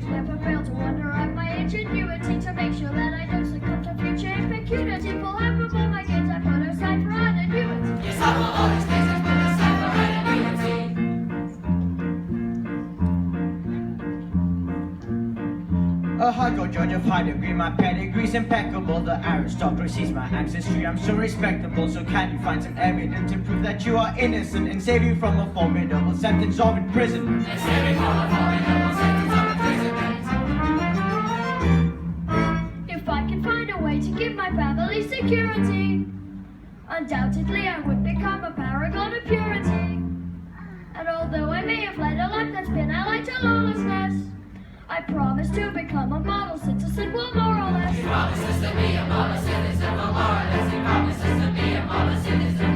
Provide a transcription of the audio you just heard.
never fail to wonder at my ingenuity to make sure that I don't succumb to future impecunity. Full half of all my gains I put aside for anonymity. Yes, I will always place it put aside for anonymity. A high court judge of high degree, my pedigree's impeccable. The aristocracy's my ancestry, I'm so respectable. So can you find some evidence to prove that you are innocent and save you from a formidable sentence of imprisonment? And save me from a formidable sentence of imprisonment. If I can find a way to give my family security, undoubtedly I would become a paragon of purity. And although I may have led a life that's been allied to lawlessness, I promise to become a model citizen, well, more or less. He promises to be a model citizen, well, more or less. He promises to be a model citizen.